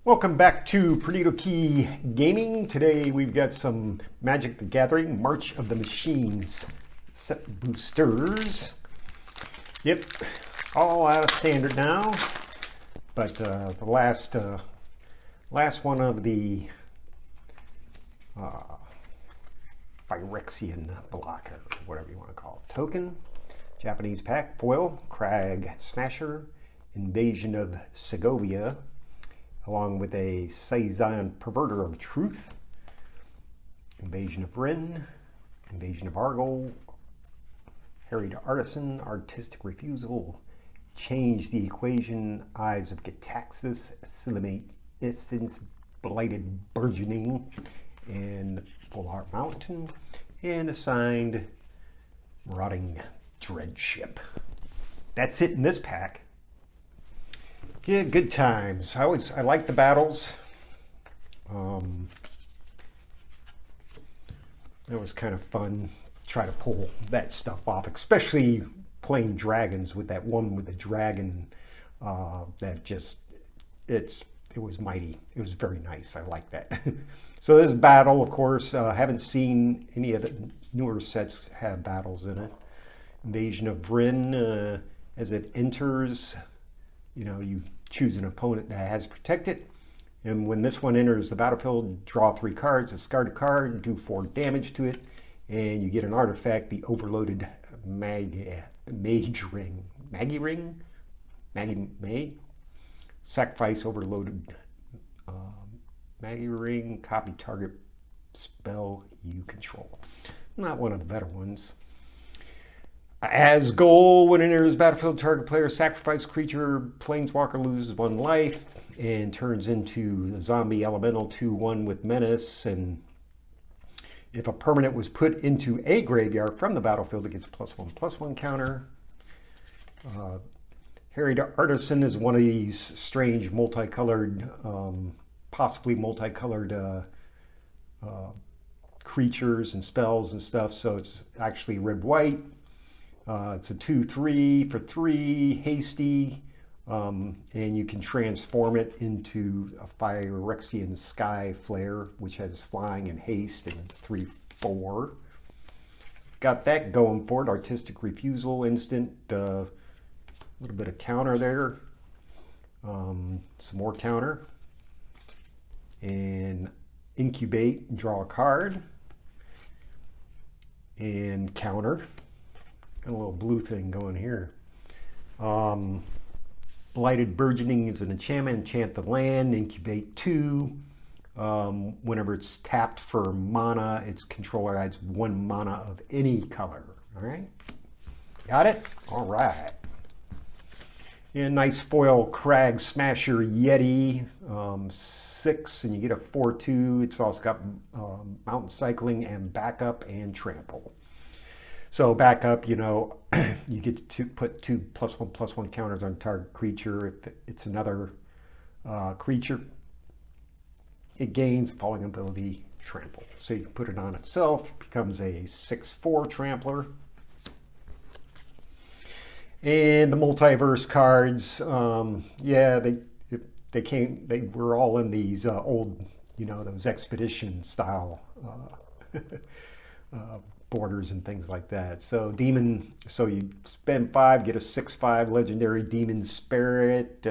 Welcome back to Perdido Key Gaming. Today we've got some Magic the Gathering March of the Machines set boosters. Yep, all out of standard now. But the last one of the Phyrexian block, or whatever you want to call it. Token, Japanese pack, foil, Crag Smasher, Invasion of Segovia, along with a Saison Perverter of Truth, Invasion of Rin, Invasion of Argol, Harried Artisan, Artistic Refusal, Change the Equation, Eyes of Gitaxis, Silimate Essence, Blighted Burgeoning, and Fullheart Mountain, and assigned Marauding Dreadship. That's it in this pack. Yeah, good times. I like the battles. It was kind of fun to try to pull that stuff off, especially playing dragons with that one with the dragon. That just it was mighty. It was very nice. I like that. So this battle, of course, haven't seen any of the newer sets have battles in it. Invasion of Rin, as it enters, you choose an opponent that has protected, and when this one enters the battlefield, draw 3 cards, discard a card, do 4 damage to it, and you get an artifact, the Overloaded Mage Ring. Sacrifice Overloaded Magi Ring, copy target spell you control. Not one of the better ones. As goal, when it enters battlefield, target player sacrifice creature, planeswalker loses 1 life and turns into the zombie elemental 2/1 with menace. And if a permanent was put into a graveyard from the battlefield, it gets a +1/+1 counter. Harried Artisan is one of these strange multicolored, possibly multicolored creatures and spells and stuff. So it's actually red-white. It's a 2/3 for 3, hasty, and you can transform it into a Phyrexian Sky Flare, which has flying and haste, and it's 3/4. Got that going for it. Artistic Refusal, instant, a little bit of counter there, some more counter, and incubate and draw a card, and counter. Got a little blue thing going here. Blighted Burgeoning is an enchantment. Enchant the land, incubate 2. Whenever it's tapped for mana, its controller adds 1 mana of any color. All right, got it? All right. And nice foil Crag Smasher Yeti, 6, and you get a 4/2. It's also got Mountain Cycling and Backup and Trample. So backup, you get to put 2 +1/+1 counters on target creature. If it's another creature, it gains falling ability Trample. So you can put it on itself, becomes a 6/4 Trampler. And the multiverse cards, they were all in these old, those expedition style borders and things like that. So demon, so you spend 5, get a 6/5 legendary demon spirit.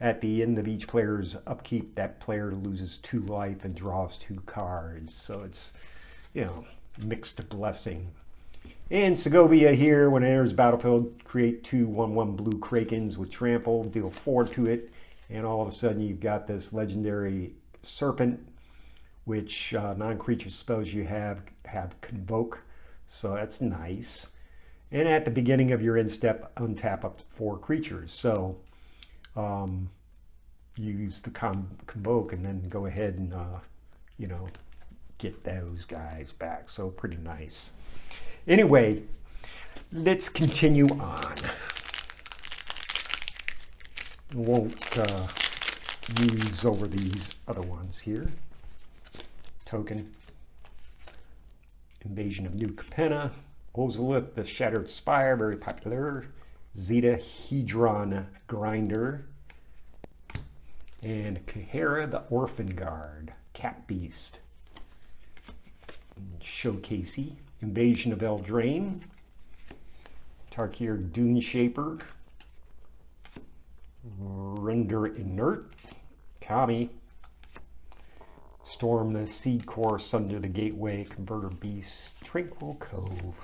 At the end of each player's upkeep, that player loses 2 life and draws 2 cards. So it's, mixed blessing. And Segovia here, when it enters battlefield, create 2 1/1 blue Krakens with trample, deal 4 to it, and all of a sudden you've got this legendary serpent, which non-creature spells you have Convoke, so that's nice. And at the beginning of your end step, untap up to 4 creatures. So you use the Convoke and then go ahead and, get those guys back. So pretty nice. Anyway, let's continue on. Won't use over these other ones here. Token, Invasion of New Capenna, Ozolith, the Shattered Spire, very popular. Zeta Hedron Grinder, And Kahera the Orphan Guard, Cat Beast. Showcasey, Invasion of Eldraine, Tarkir Dune Shaper, Render Inert, Kami, Storm the Seed Course Under the Gateway, Converter Beast, Tranquil Cove,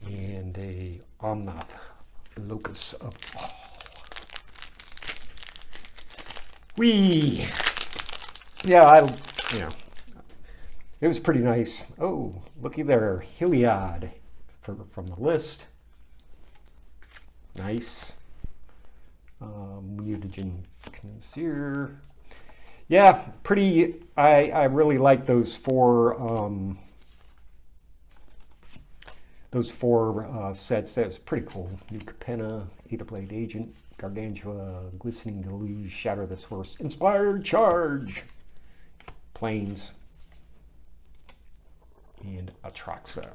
and a Omnath, Locus of All. Yeah, it was pretty nice. Oh, looky there, Heliod from the list. Nice. Mutagen Conceer. Yeah, pretty. I really like those four sets. That was pretty cool. New Capenna, Aetherblade Agent, Gargantua, Glistening Deluge, Shatter the Source, Inspired Charge, Plains, and Atraxa.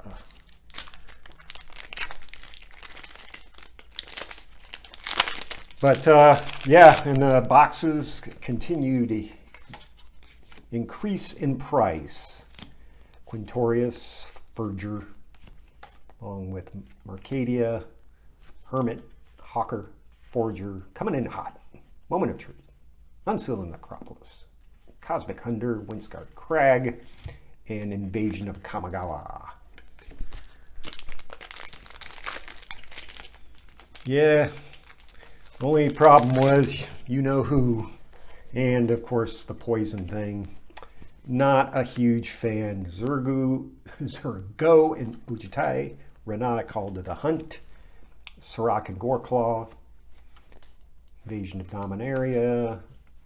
But yeah, and the boxes continue to increase in price. Quintorius, Verger, along with Mercadia, Hermit, Hawker, Forger, coming in hot. Moment of Truth, Unsealing Necropolis, Cosmic Hunter, Windscarred Crag, and Invasion of Kamigawa. Yeah, the only problem was you know who, and of course the poison thing. Not a huge fan. Zergo and Ujitai, Renata Called to the Hunt, Serac and Goreclaw, Invasion of Dominaria,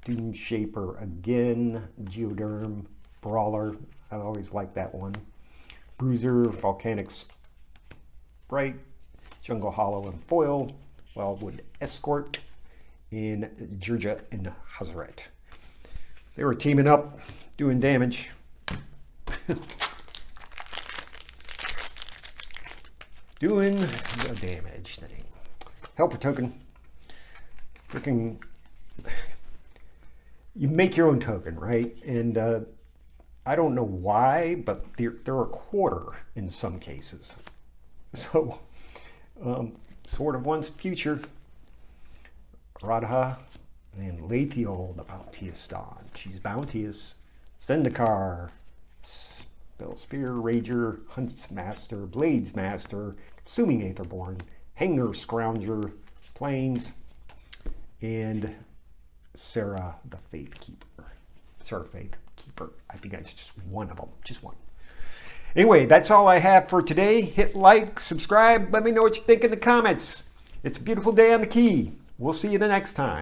Dune Shaper again, Geoderm, Brawler, I always like that one, Bruiser, Volcanic Sprite, Jungle Hollow and Foil, Wildwood Escort, and Jirja and Hazaret. They were teaming up, doing damage. Doing the damage thing. Helper token. Freaking, you make your own token, right? And I don't know why, but they're a quarter in some cases. So, Sword of One's Future, Radha, and Lathiel, the Bounteous Dawn. She's bounteous. Zendikar, Spellspear, Rager, Hunt's Master, Blades Master, Consuming Aetherborn, Hanger Scrounger, Plains, and Sarah the Faith Keeper. Sarah Faith Keeper. I think that's just one of them. Just one. Anyway, that's all I have for today. Hit like, subscribe. Let me know what you think in the comments. It's a beautiful day on the key. We'll see you the next time.